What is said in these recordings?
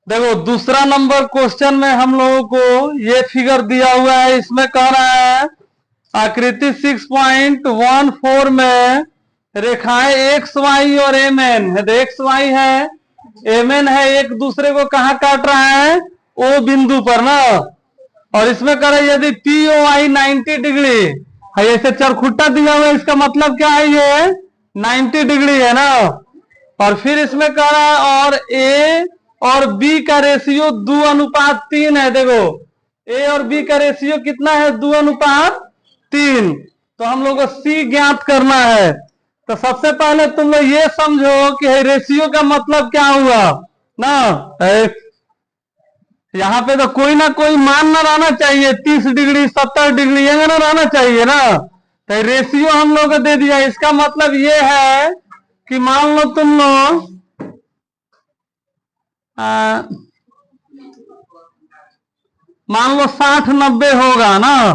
देखो दूसरा number question में हम लोगों को ये फिगर दिया हुआ है। इसमें कह रहा है आकृति 6.14 में रेखाएं एक्स वाई और एम एन है। तो एक्स वाई है, एम एन है, एक दूसरे को कहाँ काट रहा है? ओ बिंदु पर ना। और इसमें कह रहा है यदि पी ओ आई 90 डिग्री है, ऐसे चरखुट्टा दिया हुआ है, इसका मतलब क्या है? ये 90 डिग्री है ना। और फिर इसमें कह रहा है और ए और बी का रेशियो 2:3 है। देखो ए और बी का रेशियो कितना है? 2:3। तो हम लोग को सी ज्ञात करना है। तो सबसे पहले तुम लोग ये समझो कि रेशियो का मतलब क्या हुआ ना। यहाँ पे तो कोई ना कोई मान ना रहना चाहिए, 30 डिग्री 70 डिग्री ये ना रहना चाहिए ना। तो रेशियो हम लोग को दे दिया। इसका मतलब ये है कि मान लो तुम लोग मान लो 60-90 होगा ना।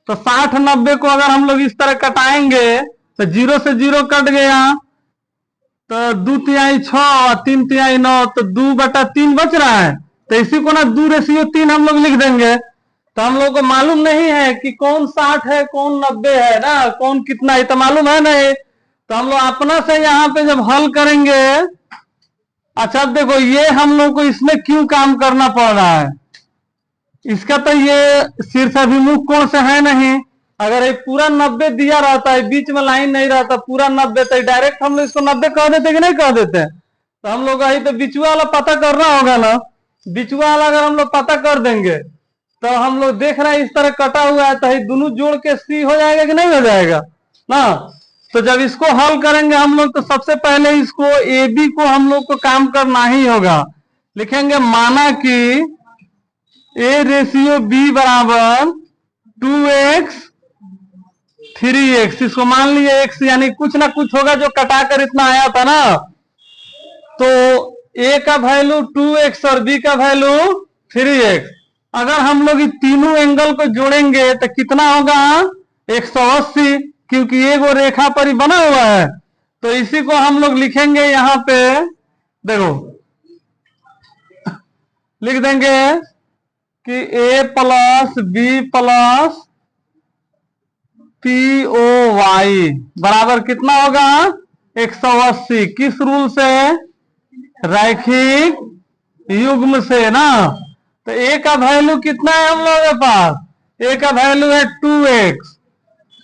तो 60-90 को अगर हम लोग इस तरह कटाएंगे तो 0 से 0 कट गया, तो 2/3 6 और 3/3 9, तो 2/3 बच रहा है। तो इसी को ना 2:3 हम लोग लिख देंगे। तो हम लोग को मालूम नहीं है कि कौन 60 है कौन 90 है ना, कौन कितना है, तो मालूम है नहीं। तो हम लोग अपना से यहाँ पे जब हल करेंगे। अच्छा देखो ये हम लोग को इसमें क्यों काम करना पड़ रहा है? इसका तो ये शीर्षाभिमुख कोण से है नहीं। अगर ये पूरा 90 दिया रहता है, बीच में लाइन नहीं रहता, पूरा 90, तो डायरेक्ट हम लोग इसको 90 कह देते कि नहीं कह देते? तो हम लोग तो बिचुआ वाला पता करना होगा ना। बिचुआ वाला अगर हम लोग पता कर देंगे तो हम लोग देख रहे हैं इस तरह कटा हुआ है, तो दोनों जोड़ के सी हो जाएगा कि नहीं हो जाएगा ना। तो जब इसको हल करेंगे हम लोग, तो सबसे पहले इसको ए बी को हम लोग को काम करना ही होगा। लिखेंगे माना कि ए रेशियो बी बराबर 2x 3x। इसको मान लिया x यानी कुछ ना कुछ होगा जो कटाकर इतना आया था ना। तो a का वैल्यू 2x और b का वैल्यू 3x। अगर हम लोग तीनों एंगल को जोड़ेंगे तो कितना होगा? 180, क्योंकि ये वो रेखा पर ही बना हुआ है। तो इसी को हम लोग लिखेंगे यहां पे। देखो लिख देंगे कि a plus B plus P O Y बराबर कितना होगा? 180। किस रूल से? रैखिक युग्म से ना। तो a का वैल्यू कितना है हम लोगों के पास? a का वैल्यू है 2x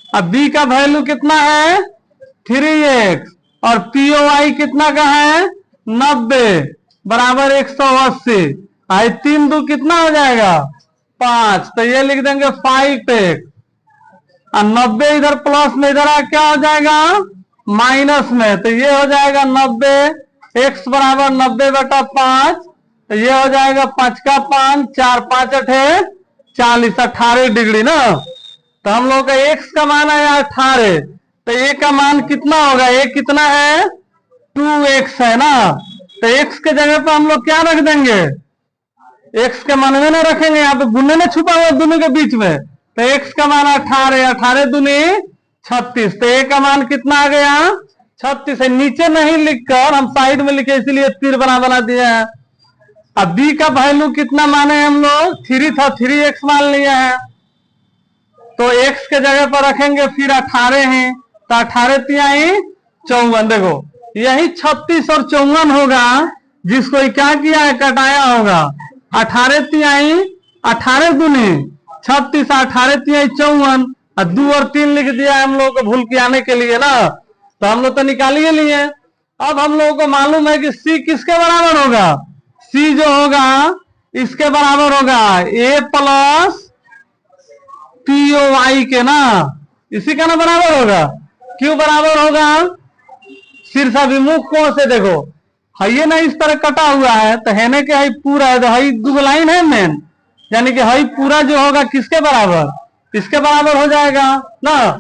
और b का वैल्यू कितना है? 3x और POI कितना का है? 90 बराबर 180। आई 3 2 कितना हो जाएगा? 5। तो ये लिख देंगे 5x और 90 इधर प्लस में, इधर क्या हो जाएगा? माइनस में। तो ये हो जाएगा 90, x बराबर 90/5। तो ये हो जाएगा 5 का 5, 4 5 8 40, 18 डिग्री ना। तो हम लोग का x का मान है 18। तो a का मान कितना होगा? a कितना है? 2x है ना। तो x के जगह पर हम लोग क्या रख देंगे? x के मान में ना रखेंगे, यहाँ पे गुने में छुपा हुआ दोनों के बीच में। तो x का मान 18, 18 दूनी 36। तो a का मान कितना आ गया? 36 है। नीचे नहीं लिखकर हम साइड में लिखे, इसीलिए तीर बना दिया है। अब b का वैल्यू कितना माने हम लोग? 3 था, 3x मान लिया है। तो x के जगह पर रखेंगे फिर 18 है। तो 18 तिहाई 54। देखो यही 36 और 54 होगा, जिसको क्या किया है? कटाया होगा। 18 तिहाई 18 दूनी 36, 18 तिहाई 54 और 2 और 3 लिख दिया है हम लोग को भूल के आने के लिए ना। तो हम लोग तो निकाल ही लिए। अब हम लोगों को मालूम है कि c किसके बराबर होगा? c जो होगा इसके बराबर होगा a प्लस POI के ना। इसी का ना बराबर होगा। क्यों बराबर होगा? शीर्षाभिमुख कोण से। देखो ये ना इस तरह कटा हुआ है, तो है ना कि हई पूरा है, तो हई दो लाइन है मेन, यानी कि हई पूरा जो होगा किसके बराबर? इसके बराबर हो जाएगा ना।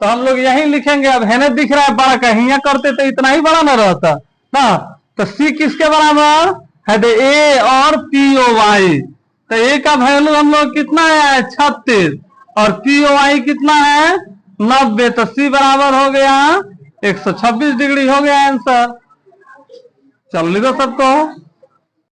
तो हम लोग यही लिखेंगे। अब है ना दिख रहा है बड़ा, कहीं करते तो इतना ही बड़ा ना रहता ना। तो सी किसके बराबर है? ए और POI। तो ए का वैल्यू हम लोग कितना है? 36 और POI कितना है? 90। तो सी बराबर हो गया 126 डिग्री। हो गया आंसर। चल लिखो सबको।